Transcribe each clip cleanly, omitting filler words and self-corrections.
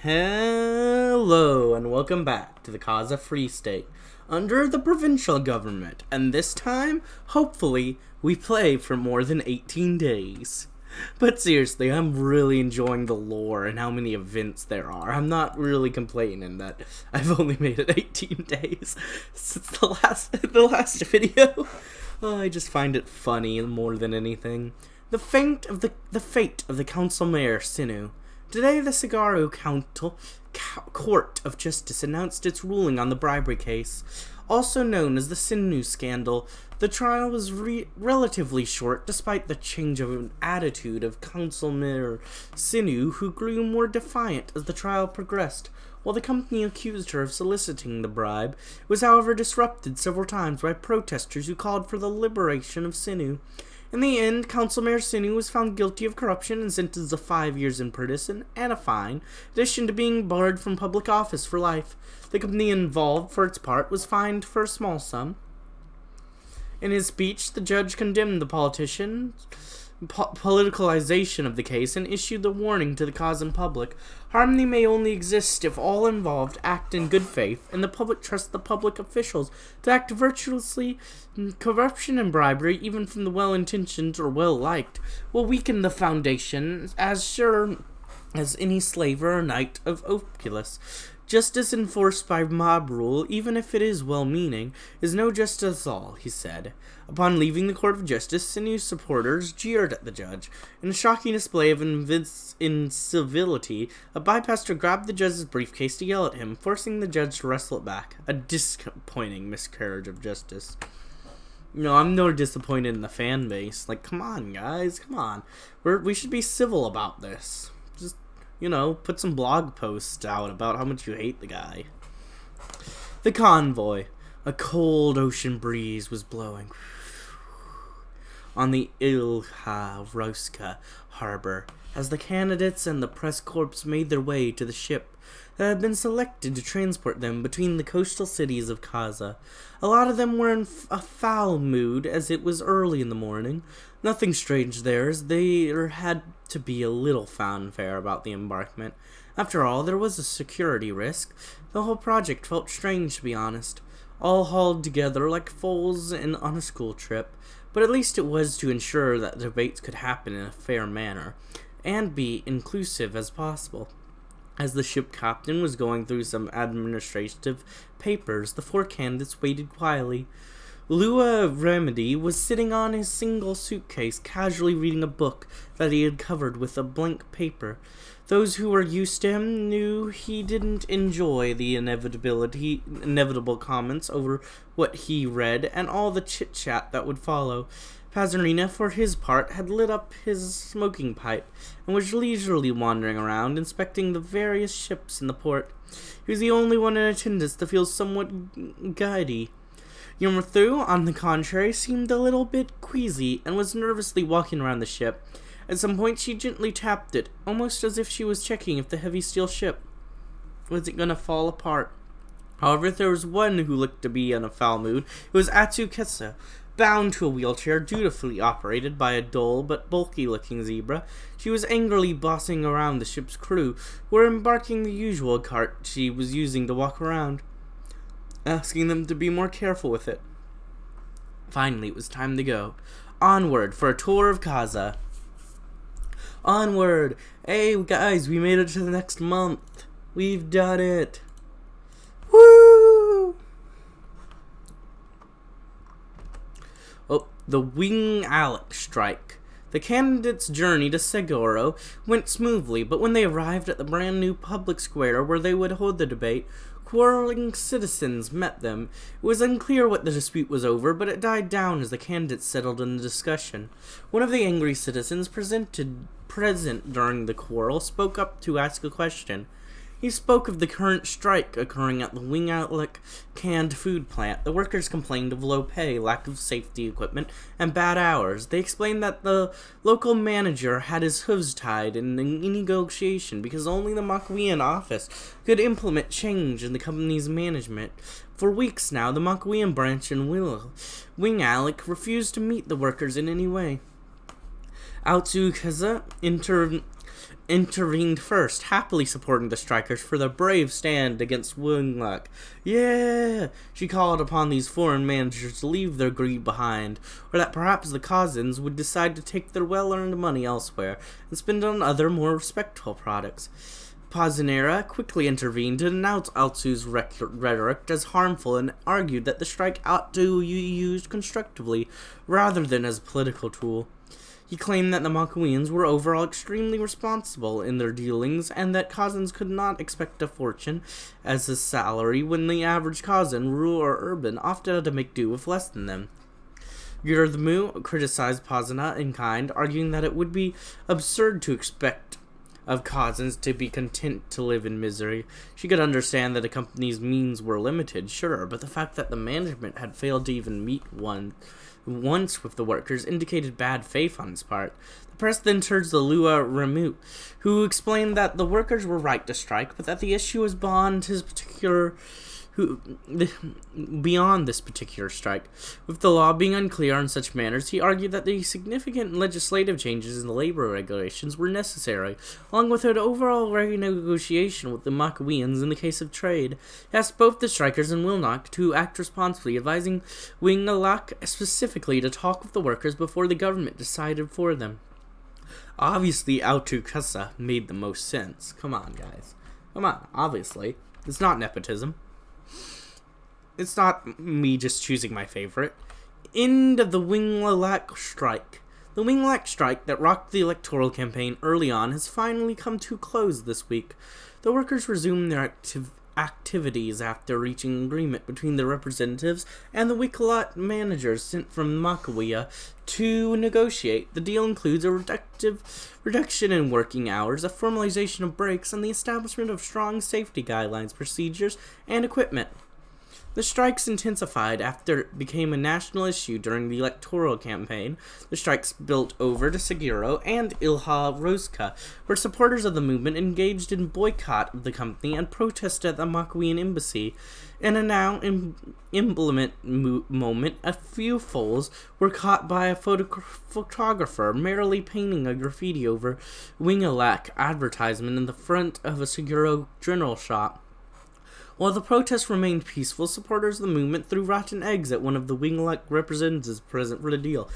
Hello and welcome back to the Kasa Free State under the provincial government, and this time, hopefully, we play for more than 18 days. But seriously, I'm really enjoying the lore and how many events there are. I'm not really complaining that I've only made it 18 days since the last video. I just find it funny more than anything. The fate of the council mayor Sinu. Today, the Sagaru Court of Justice announced its ruling on the bribery case, also known as the Sinu scandal. The trial was relatively short, despite the change of attitude of Council Mayor Sinu, who grew more defiant as the trial progressed. While the company accused her of soliciting the bribe, it was however disrupted several times by protesters who called for the liberation of Sinu. In the end, Council Mayor Sinu was found guilty of corruption and sentenced to 5 years in prison and a fine, in addition to being barred from public office for life. The company involved, for its part, was fined for a small sum. In his speech, the judge condemned the politicalization of the case and issued the warning to the Kazan public. Harmony may only exist if all involved act in good faith, and the public trust the public officials to act virtuously. Corruption and bribery, even from the well-intentioned or well-liked, will weaken the foundation as sure as any slave or knight of Oculus. Justice enforced by mob rule, even if it is well-meaning, is no justice at all, he said. Upon leaving the Court of Justice, Sinu's supporters jeered at the judge. In a shocking display of incivility, a bypasser grabbed the judge's briefcase to yell at him, forcing the judge to wrestle it back. A disappointing miscarriage of justice. I'm no disappointed in the fan base. Come on, guys, come on. We should be civil about this. Just put some blog posts out about how much you hate the guy. The convoy. A cold ocean breeze was blowing on the Ilha Roska harbor as the candidates and the press corps made their way to the ship that had been selected to transport them between the coastal cities of Kasa. A lot of them were in a foul mood as it was early in the morning. Nothing strange there, as there had to be a little fanfare about the embarkment. After all, there was a security risk. The whole project felt strange, to be honest. All hauled together like foals on a school trip, but at least it was to ensure that debates could happen in a fair manner, and be inclusive as possible. As the ship captain was going through some administrative papers, the four candidates waited quietly. Lua Remedy was sitting on his single suitcase, casually reading a book that he had covered with a blank paper. Those who were used to him knew he didn't enjoy the inevitable comments over what he read and all the chit-chat that would follow. Pazarina, for his part, had lit up his smoking pipe and was leisurely wandering around, inspecting the various ships in the port. He was the only one in attendance to feel somewhat giddy. Yomurthu, on the contrary, seemed a little bit queasy and was nervously walking around the ship. At some point, she gently tapped it, almost as if she was checking if the heavy steel ship wasn't going to fall apart. However, there was one who looked to be in a foul mood. It was Kasa, bound to a wheelchair dutifully operated by a dull but bulky-looking zebra. She was angrily bossing around the ship's crew, who were embarking the usual cart she was using to walk around, asking them to be more careful with it. Finally, it was time to go. Onward for a tour of Kasa. Onward! Hey, guys, we made it to the next month. We've done it. Woo! Oh, the Wing Alec strike. The candidates' journey to Seguro went smoothly, but when they arrived at the brand new public square where they would hold the debate, quarreling citizens met them. It was unclear what the dispute was over, but it died down as the candidates settled in the discussion. One of the angry citizens present during the quarrel spoke up to ask a question. He spoke of the current strike occurring at the Wing Outlet canned food plant. The workers complained of low pay, lack of safety equipment, and bad hours. They explained that the local manager had his hooves tied in the negotiation because only the Makwian office could implement change in the company's management. For weeks now, the Makwian branch in Wing Alec refused to meet the workers in any way. Kasa intervened first, happily supporting the strikers for their brave stand against Winglak. Yeah! She called upon these foreign managers to leave their greed behind, or that perhaps the Kazans would decide to take their well-earned money elsewhere and spend it on other, more respectful products. Pazanera quickly intervened to denounce Altsu's rhetoric as harmful and argued that the strike ought to be used constructively rather than as a political tool. He claimed that the Makuians were overall extremely responsible in their dealings and that Kazans could not expect a fortune as a salary when the average Kazan, rural or urban, often had to make do with less than them. Yurthmu criticized Pazana in kind, arguing that it would be absurd to expect of Kazans to be content to live in misery. She could understand that a company's means were limited, sure, but the fact that the management had failed to even meet once with the workers indicated bad faith on his part. The press then turns to Lua Remut, who explained that the workers were right to strike, but that the issue was beyond this particular strike. With the law being unclear on such matters, he argued that the significant legislative changes in the labor regulations were necessary, along with an overall renegotiation with the Makuians in the case of trade. He asked both the strikers and Wilnock to act responsibly, advising Wingalak specifically to talk with the workers before the government decided for them. Obviously, Kasa made the most sense. Come on, guys. Come on, obviously. It's not nepotism. It's not me just choosing my favorite. End of the Wingalak strike. The Wingalak strike that rocked the electoral campaign early on has finally come to a close this week. The workers resumed their activities after reaching agreement between the representatives and the Wikalot managers sent from Makawiya to negotiate. The deal includes a reduction in working hours, a formalization of breaks, and the establishment of strong safety guidelines, procedures, and equipment. The strikes intensified after it became a national issue during the electoral campaign. The strikes spilled over to Seguro and Ilha Roska, where supporters of the movement engaged in boycott of the company and protested at the Makuian embassy. In a now emblematic moment, a few fools were caught by a photographer merrily painting a graffiti over Wingalak advertisement in the front of a Seguro general shop. While the protests remained peaceful, supporters of the movement threw rotten eggs at one of the Wingalak representatives present for the deal.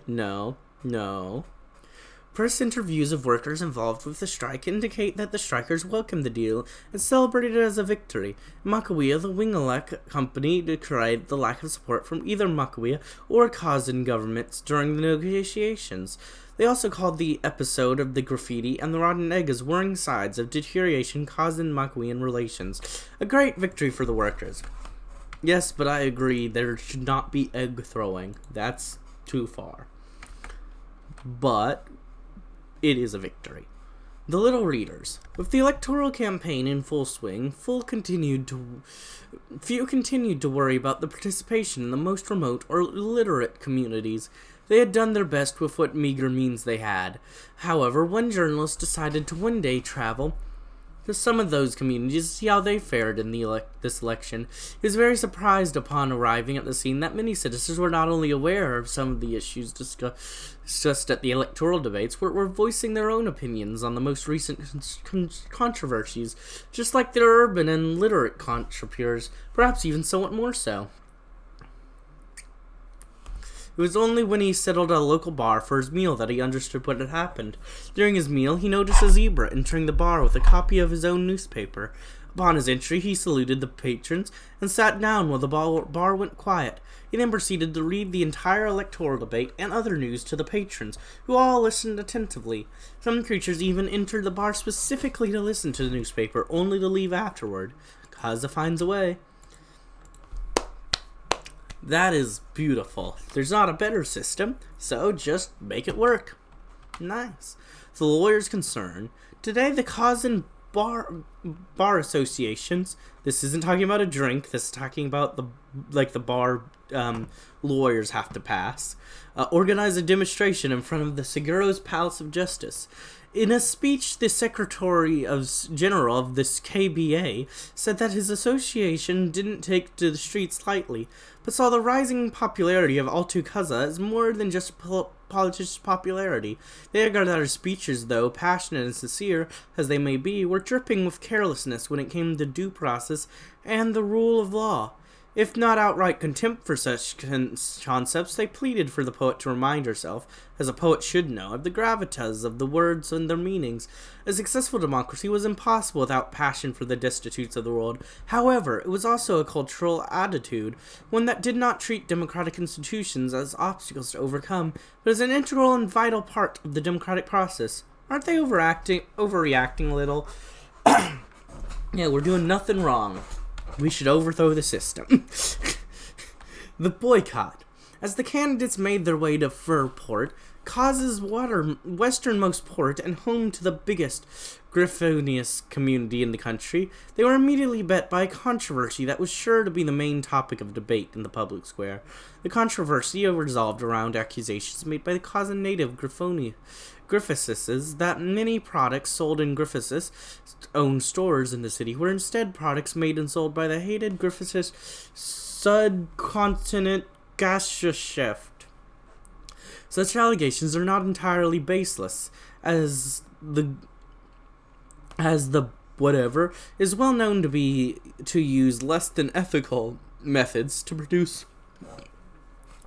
No. Press interviews of workers involved with the strike indicate that the strikers welcomed the deal and celebrated it as a victory. In Makawiya, the Wingalak company decried the lack of support from either Makawiya or Kazan governments during the negotiations. They also called the episode of the graffiti and the rotten egg as warring signs of deterioration Kazan-Makuian relations. A great victory for the workers. Yes, but I agree, there should not be egg throwing. That's too far. But it is a victory. The Little Readers. With the electoral campaign in full swing, few continued to worry about the participation in the most remote or illiterate communities. They had done their best with what meager means they had. However, one journalist decided to one day travel to some of those communities to see how they fared in this election. He was very surprised upon arriving at the scene that many citizens were not only aware of some of the issues discussed at the electoral debates, but were voicing their own opinions on the most recent controversies, just like their urban and literate contributors, perhaps even somewhat more so. It was only when he settled at a local bar for his meal that he understood what had happened. During his meal, he noticed a zebra entering the bar with a copy of his own newspaper. Upon his entry, he saluted the patrons and sat down while the bar went quiet. He then proceeded to read the entire electoral debate and other news to the patrons, who all listened attentively. Some creatures even entered the bar specifically to listen to the newspaper, only to leave afterward. Kasa finds a way. That is beautiful. There's not a better system, so just make it work. Nice. The lawyer's concern. Today, the Kazan bar associations, this isn't talking about a drink, this is talking about the bar lawyers have to pass, organize a demonstration in front of the Seguro's Palace of Justice. In a speech, the Secretary General of this KBA said that his association didn't take to the streets lightly, but saw the rising popularity of Kasa as more than just a politicians' popularity. They regarded that her speeches, though passionate and sincere as they may be, were dripping with carelessness when it came to due process and the rule of law. If not outright contempt for such concepts, they pleaded for the poet to remind herself, as a poet should know, of the gravitas of the words and their meanings. A successful democracy was impossible without passion for the destitutes of the world. However, it was also a cultural attitude, one that did not treat democratic institutions as obstacles to overcome, but as an integral and vital part of the democratic process. Aren't they overreacting a little? Yeah, we're doing nothing wrong. We should overthrow the system. The boycott. As the candidates made their way to Furport, Kasa's westernmost port and home to the biggest Griffonius community in the country, they were immediately met by a controversy that was sure to be the main topic of debate in the public square. The controversy revolved around accusations made by the Kasa native Griffises that many products sold in Griffises' own stores in the city were instead products made and sold by the hated Griffises subcontinent Gasgeschäft. Such allegations are not entirely baseless, as the whatever is well known to use less than ethical methods to produce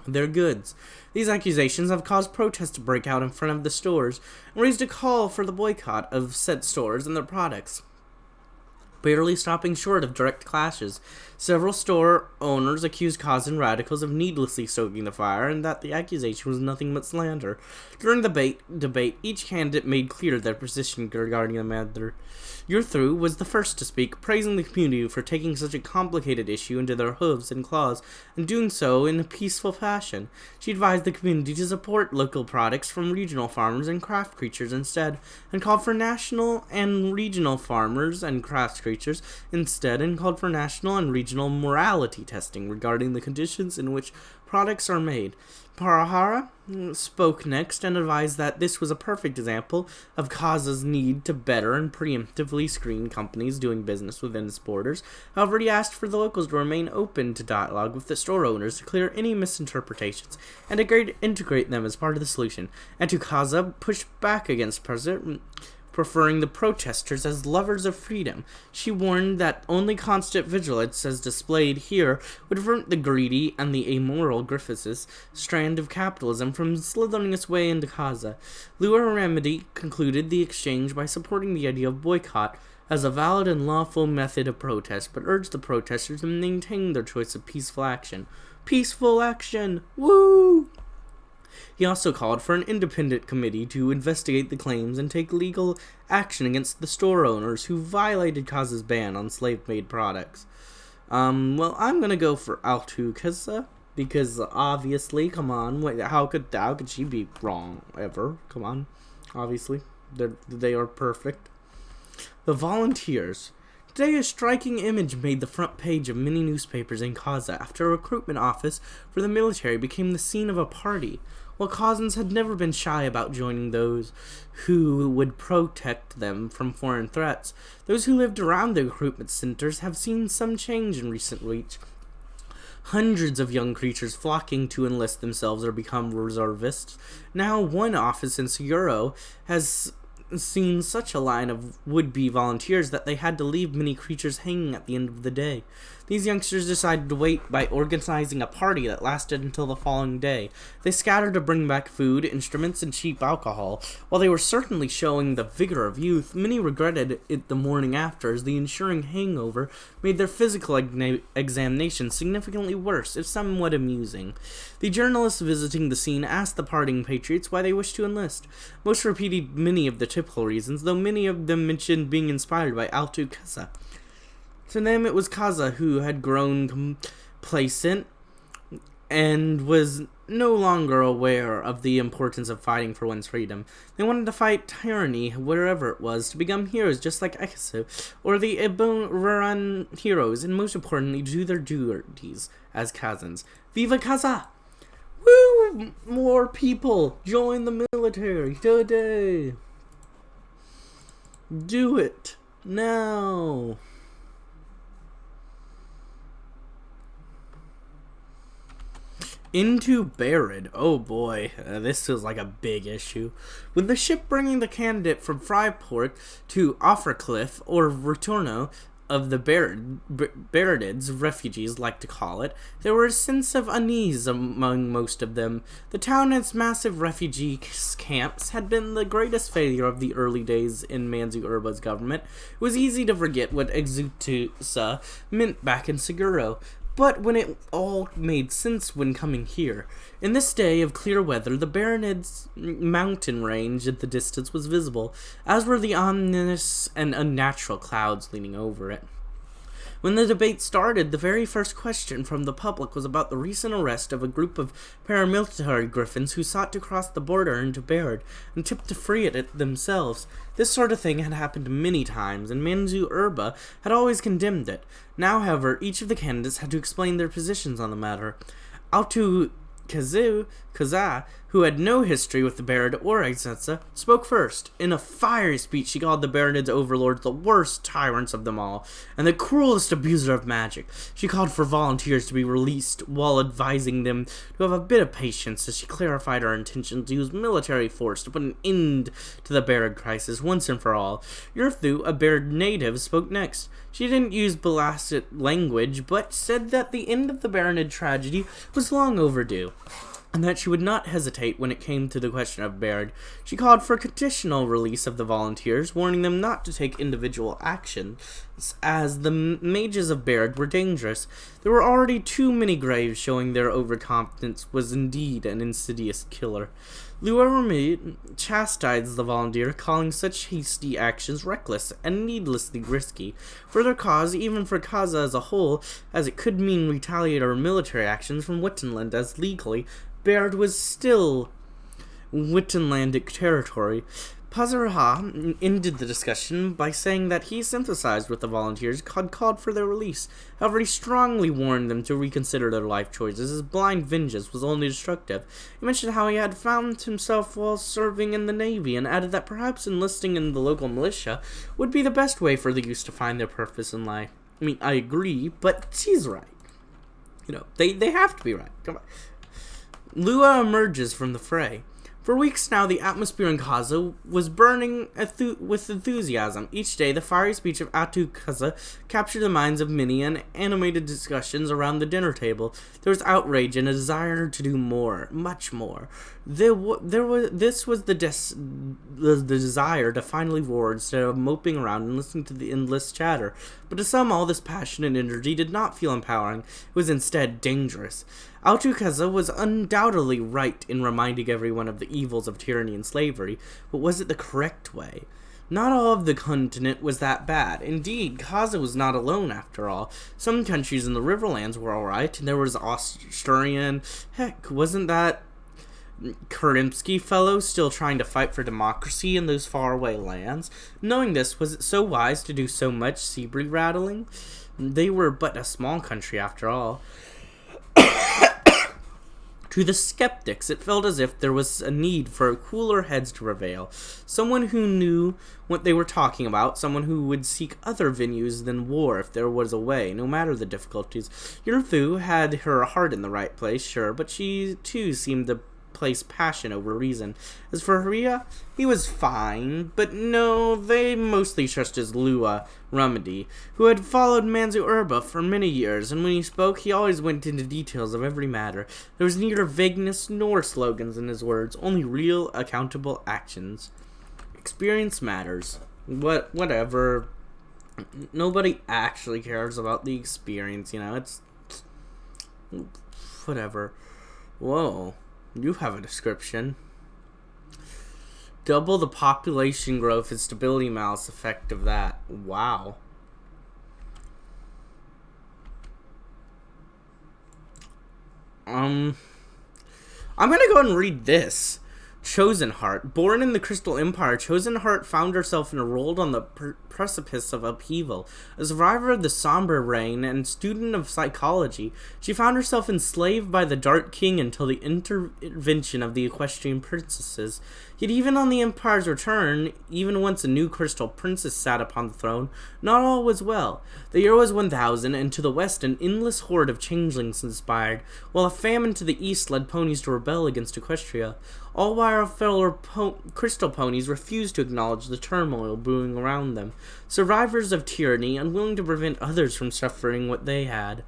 their goods. These accusations have caused protests to break out in front of the stores and raised a call for the boycott of said stores and their products, barely stopping short of direct clashes. Several store owners accused Kasa and radicals of needlessly stoking the fire, and that the accusation was nothing but slander. During the debate, each candidate made clear their position regarding the matter. Yurthru was the first to speak, praising the community for taking such a complicated issue into their hooves and claws, and doing so in a peaceful fashion. She advised the community to support local products from regional farmers and craft creatures instead, and called for national and regional farmers and craft creatures instead, and called for national and regional morality testing regarding the conditions in which products are made. Parahara spoke next and advised that this was a perfect example of Kasa's need to better and preemptively screen companies doing business within its borders. However, he asked for the locals to remain open to dialogue with the store owners to clear any misinterpretations and to integrate them as part of the solution, and to Kasa push back against preferring the protesters as lovers of freedom. She warned that only constant vigilance as displayed here would prevent the greedy and the amoral Griffises strand of capitalism from slithering its way into Kasa. Lua Remedy concluded the exchange by supporting the idea of boycott as a valid and lawful method of protest, but urged the protesters to maintain their choice of peaceful action. Peaceful action! Woo! He also called for an independent committee to investigate the claims and take legal action against the store owners who violated Kasa's ban on slave-made products. Well, I'm gonna go for Altu Kasa, because obviously, come on, wait, how could she be wrong ever? Come on, obviously, they are perfect. The volunteers. Today, a striking image made the front page of many newspapers in Kasa after a recruitment office for the military became the scene of a party. While Kasans had never been shy about joining those who would protect them from foreign threats, those who lived around the recruitment centers have seen some change in recent weeks. Hundreds of young creatures flocking to enlist themselves or become reservists. Now, one office in Seguro has seen such a line of would-be volunteers that they had to leave many creatures hanging at the end of the day. These youngsters decided to wait by organizing a party that lasted until the following day. They scattered to bring back food, instruments, and cheap alcohol. While they were certainly showing the vigor of youth, many regretted it the morning after, as the ensuing hangover made their physical examination significantly worse, if somewhat amusing. The journalists visiting the scene asked the partying patriots why they wished to enlist. Most repeated many of the typical reasons, though many of them mentioned being inspired by Altu Kasa. To them, it was Kasa who had grown complacent and was no longer aware of the importance of fighting for one's freedom. They wanted to fight tyranny wherever it was, to become heroes just like Equestria or the Iburan heroes, and most importantly, do their duties as Kasans. Viva Kasa! Woo! More people join the military today! Do it now! Into Barad. Oh boy, this feels like a big issue. With the ship bringing the candidate from Fryport to Offercliff, or Retorno, of the Baradids, refugees like to call it, there was a sense of unease among most of them. The town and its massive refugee camps had been the greatest failure of the early days in Mansu Erba's government. It was easy to forget what Exutusa meant back in Seguro, but when it all made sense when coming here. In this day of clear weather, the Baranids' mountain range at the distance was visible, as were the ominous and unnatural clouds leaning over it. When the debate started, the very first question from the public was about the recent arrest of a group of paramilitary griffins who sought to cross the border into Barad and tipped to free it themselves. This sort of thing had happened many times, and Mansu Erba had always condemned it. Now, however, each of the candidates had to explain their positions on the matter. Kasa, who had no history with the Barad or Exensa, spoke first. In a fiery speech, she called the Baradids' overlords the worst tyrants of them all, and the cruelest abuser of magic. She called for volunteers to be released, while advising them to have a bit of patience, as she clarified her intention to use military force to put an end to the Barad crisis once and for all. Yurthu, a Barad native, spoke next. She didn't use blasted language, but said that the end of the Baronid tragedy was long overdue, and that she would not hesitate when it came to the question of Barad. She called for conditional release of the volunteers, warning them not to take individual action, as the mages of Barad were dangerous. There were already too many graves showing their overconfidence was indeed an insidious killer. Luarmi chastised the volunteer, calling such hasty actions reckless and needlessly risky for their cause, even for Kasa as a whole, as it could mean retaliatory military actions from Wittenland, as legally Barad was still Wittenlandic territory. Pazarha ended the discussion by saying that he sympathized with the volunteers, had called for their release. However, he strongly warned them to reconsider their life choices, as blind vengeance was only destructive. He mentioned how he had found himself while serving in the Navy, and added that perhaps enlisting in the local militia would be the best way for the youth to find their purpose in life. I mean, I agree, but she's right. You know, they have to be right. Come on. Lua emerges from the fray. For weeks now, the atmosphere in Kasa was burning with enthusiasm. Each day, the fiery speech of Atu Kasa captured the minds of many and animated discussions around the dinner table. There was outrage and a desire to do more, much more. This was the desire to finally roar instead of moping around and listening to the endless chatter. But to some, all this passion and energy did not feel empowering. It was instead dangerous. Altukaza was undoubtedly right in reminding everyone of the evils of tyranny and slavery, but was it the correct way? Not all of the continent was that bad. Indeed, Kasa was not alone after all. Some countries in the Riverlands were alright, and there was Austrian. Heck, wasn't that Kerimsky fellow still trying to fight for democracy in those faraway lands? Knowing this, was it so wise to do so much Sebri rattling? They were but a small country after all. To the skeptics, it felt as if there was a need for cooler heads to prevail. Someone who knew what they were talking about, someone who would seek other venues than war if there was a way, no matter the difficulties. Yurthu had her heart in the right place, sure, but she too seemed to place passion over reason. As for Haria, he was fine, but no, they mostly trusted Lua Rumedy, who had followed Mansu Erba for many years, and when he spoke, he always went into details of every matter. There was neither vagueness nor slogans in his words, only real, accountable actions. Experience matters. Whatever. Nobody actually cares about the experience, you know, it's whatever. Whoa. You have a description. Double the population growth and stability mouse effect of that. Wow. I'm gonna go ahead and read this. Chosen Heart. Born in the Crystal Empire, Chosen Heart found herself enrolled on the precipice of upheaval. A survivor of the Somber Reign and student of psychology, she found herself enslaved by the Dark King until the intervention of the Equestrian princesses. Yet even on the Empire's return, even once a new crystal princess sat upon the throne, not all was well. The year was 1000, and to the west an endless horde of changelings conspired, while a famine to the east led ponies to rebel against Equestria. All while fellow crystal ponies refused to acknowledge the turmoil brewing around them. Survivors of tyranny, unwilling to prevent others from suffering what they had.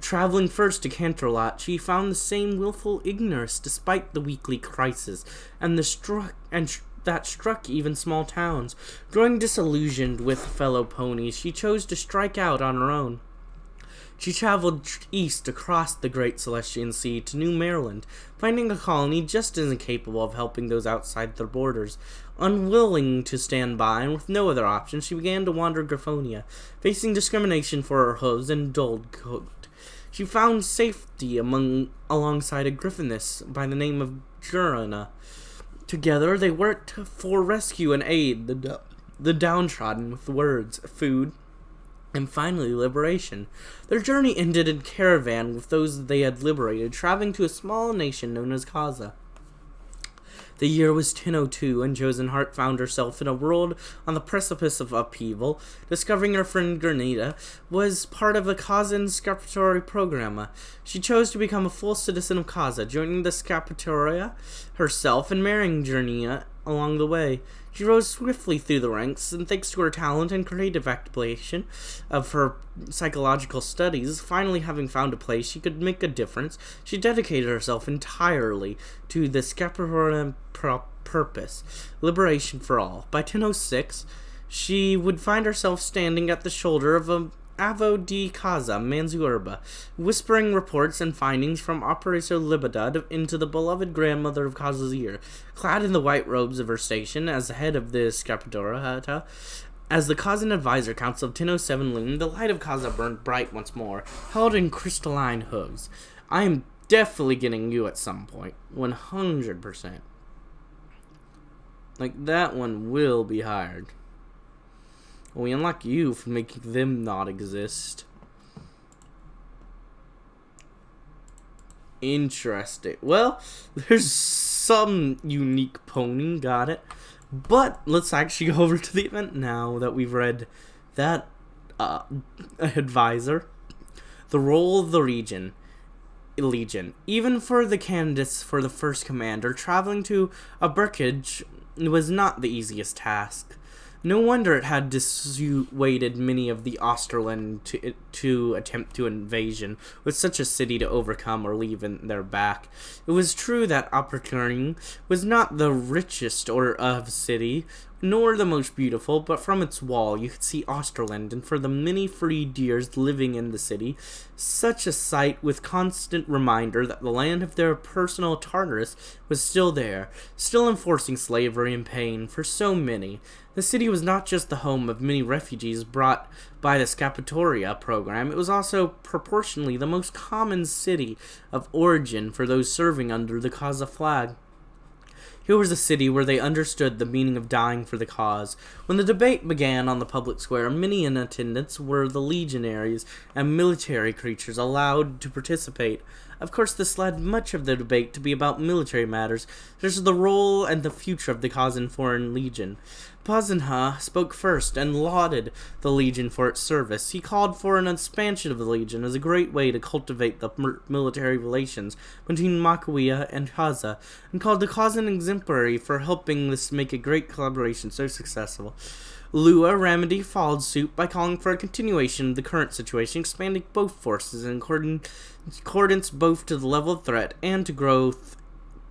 Traveling first to Canterlot, she found the same willful ignorance despite the weekly crisis, and that struck even small towns. Growing disillusioned with fellow ponies, she chose to strike out on her own. She traveled east across the Great Celestian Sea to New Maryland, finding a colony just as incapable of helping those outside their borders. Unwilling to stand by, and with no other option, she began to wander Griffonia, facing discrimination for her hooves and dulled coat. She found safety alongside a Griffiness by the name of Jurina. Together, they worked for rescue and aid the downtrodden with words, food, and finally liberation. Their journey ended in caravan with those they had liberated, traveling to a small nation known as Kasa. The year was 1002, and Chosen Heart found herself in a world on the precipice of upheaval. Discovering her friend Grenada was part of the Kazan Scappatory program. She chose to become a full citizen of Kasa, joining the Scappatoria herself and marrying Grenada along the way. She rose swiftly through the ranks, and thanks to her talent and creative application of her psychological studies, finally having found a place she could make a difference, she dedicated herself entirely to the Scappatoria purpose, liberation for all. By 1006, she would find herself standing at the shoulder of a Avo di Kasa, Mansu Erba, whispering reports and findings from Operator Libadad into the beloved grandmother of Kasa's ear. Clad in the white robes of her station as the head of the Scappatoria, as the Kazan Advisor Council of 1007 loomed, the light of Kasa burned bright once more, held in crystalline hooves. I am definitely getting you at some point. 100%. Like, that one will be hired. We unlock you for making them not exist. Interesting. Well, there's some unique pony, got it. But let's actually go over to the event now that we've read that advisor. The role of the Legion. Even for the candidates for the first commander, traveling to a Burkage was not the easiest task. No wonder it had dissuaded many of the Osterland to attempt to invasion, with such a city to overcome or leave in their back. It was true that Opportuning was not the richest of city, nor the most beautiful, but from its wall you could see Osterland, and for the many free deers living in the city, such a sight with constant reminder that the land of their personal Tartarus was still there, still enforcing slavery and pain for so many. The city was not just the home of many refugees brought by the Scappatoria program, it was also proportionally the most common city of origin for those serving under the Kasa flag. Here was a city where they understood the meaning of dying for the cause. When the debate began on the public square, many in attendance were the legionaries and military creatures allowed to participate. Of course, this led much of the debate to be about military matters, such as the role and the future of the Kazan Foreign Legion. Pazinha spoke first and lauded the Legion for its service. He called for an expansion of the Legion as a great way to cultivate the military relations between Makuia and Kasa, and called the Kazan exemplary for helping this make a great collaboration so successful. Lua Ramadi followed suit by calling for a continuation of the current situation, expanding both forces in accordance both to the level of threat and to growth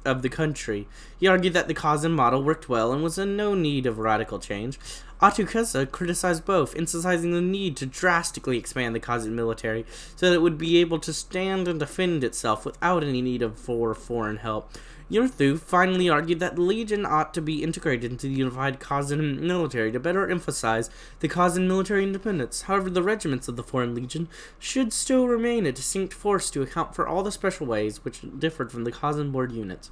of the country. He argued that the Kazan model worked well and was in no need of radical change. Atukasa criticized both, emphasizing the need to drastically expand the Kazan military so that it would be able to stand and defend itself without any need for foreign help. Yurthu finally argued that the Legion ought to be integrated into the unified Kazan military to better emphasize the Kazan military independence. However, the regiments of the Foreign Legion should still remain a distinct force to account for all the special ways which differed from the Kazan board units.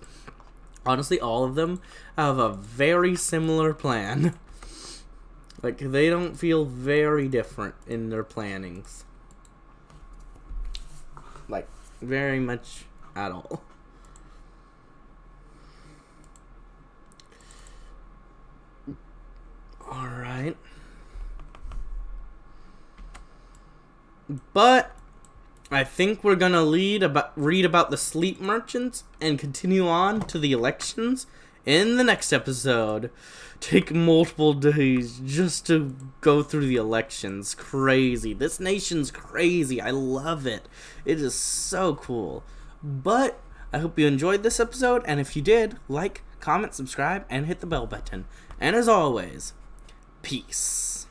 Honestly, all of them have a very similar plan. Like, they don't feel very different in their plannings. Like, very much at all. Alright. But I think we're gonna read about the sleep merchants and continue on to the elections in the next episode. Take multiple days just to go through the elections. Crazy. This nation's crazy. I love it. It is so cool. But I hope you enjoyed this episode, and if you did, like, comment, subscribe, and hit the bell button. And as always, peace.